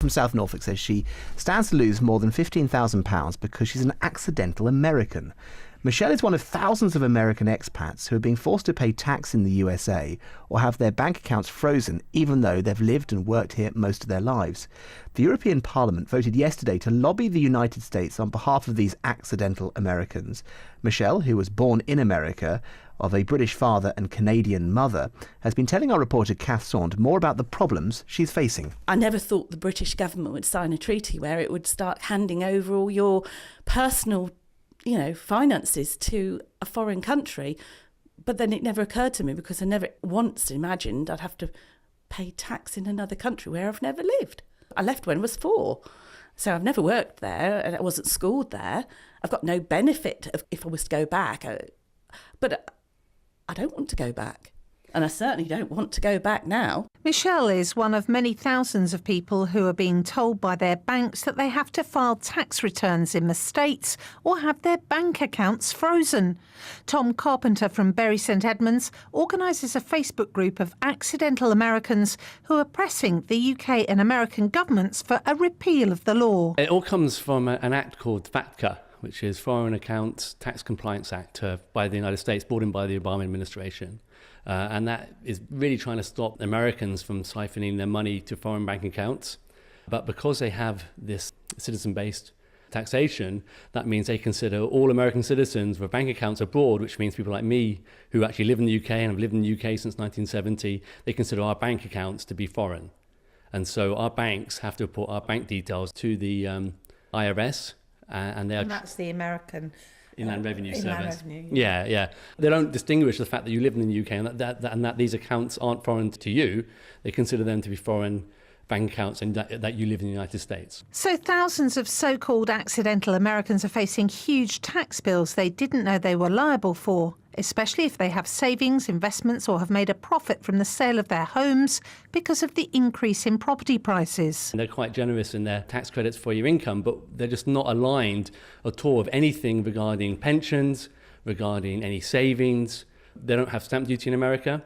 from South Norfolk says she stands to lose more than £15,000 because she's an accidental American. Michelle is one of thousands of American expats who are being forced to pay tax in the USA or have their bank accounts frozen even though they've lived and worked here most of their lives. The European Parliament voted yesterday to lobby the United States on behalf of these accidental Americans. Michelle, who was born in America, of a British father and Canadian mother, has been telling our reporter Kath Saunt more about the problems she's facing. I never thought the British government would sign a treaty where it would start handing over all your personal finances to a foreign country. But then it never occurred to me because I never once imagined I'd have to pay tax in another country where I've never lived. I left when I was 4. So I've never worked there and I wasn't schooled there. I've got no benefit if I was to go back. But I don't want to go back. And I certainly don't want to go back now. Michelle is one of many thousands of people who are being told by their banks that they have to file tax returns in the States or have their bank accounts frozen. Tom Carpenter from Bury St Edmunds organises a Facebook group of accidental Americans who are pressing the UK and American governments for a repeal of the law. It all comes from an act called FATCA, which is Foreign Accounts Tax Compliance Act by the United States, brought in by the Obama administration. And that is really trying to stop Americans from siphoning their money to foreign bank accounts. But because they have this citizen-based taxation, that means they consider all American citizens with bank accounts abroad, which means people like me who actually live in the UK and have lived in the UK since 1970, they consider our bank accounts to be foreign. And so our banks have to report our bank details to the IRS, and that's the American Inland Revenue Service. Revenue, yeah. They don't distinguish the fact that you live in the UK and that these accounts aren't foreign to you. They consider them to be foreign bank accounts and that you live in the United States. So thousands of so-called accidental Americans are facing huge tax bills they didn't know they were liable for, especially if they have savings, investments or have made a profit from the sale of their homes because of the increase in property prices. And they're quite generous in their tax credits for your income, but they're just not aligned at all with anything regarding pensions, regarding any savings. They don't have stamp duty in America.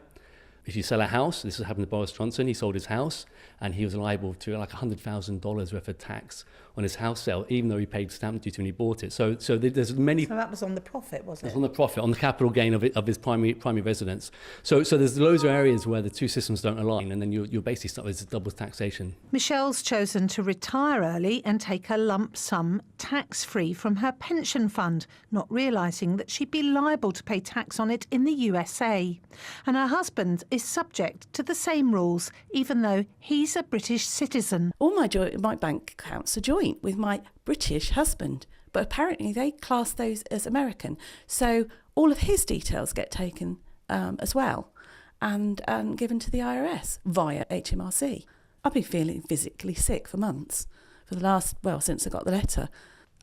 If you sell a house, this has happened to Boris Johnson, he sold his house and he was liable to like $100,000 worth of tax on his house sale, even though he paid stamp duty when he bought it. So there's many... So that was on the profit, was it? It's on the profit, on the capital gain of his primary residence. So there's loads of areas where the two systems don't align, and then you're basically stuck with double taxation. Michelle's chosen to retire early and take a lump sum tax-free from her pension fund, not realising that she'd be liable to pay tax on it in the USA. And her husband is subject to the same rules, even though he's a British citizen. All my bank accounts are joint with my British husband, but apparently they class those as American. So all of his details get taken as well and given to the IRS via HMRC. I've been feeling physically sick for months, since I got the letter.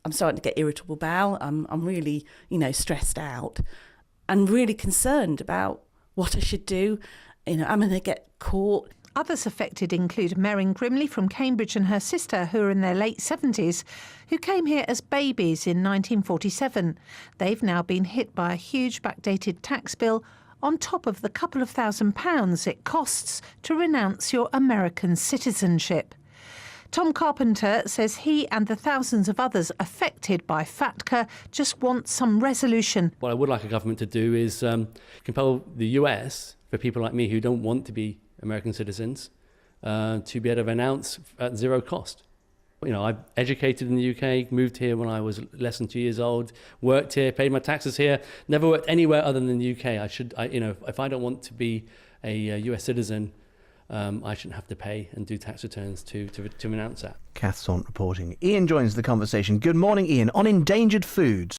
I'm starting to get irritable bowel. I'm really, stressed out and really concerned about what I should do. I'm going to get caught. Others affected include Merrin Grimley from Cambridge and her sister, who are in their late 70s, who came here as babies in 1947. They've now been hit by a huge backdated tax bill on top of the couple of £1,000s it costs to renounce your American citizenship. Tom Carpenter says he and the thousands of others affected by FATCA just want some resolution. What I would like a government to do is compel the US, for people like me who don't want to be American citizens, to be able to renounce at zero cost. I've educated in the UK, moved here when I was less than 2 years old, worked here, paid my taxes here, never worked anywhere other than the UK. If I don't want to be a US citizen, I shouldn't have to pay and do tax returns to renounce that. Kath Saunt reporting. Ian joins the conversation. Good morning, Ian. On endangered foods.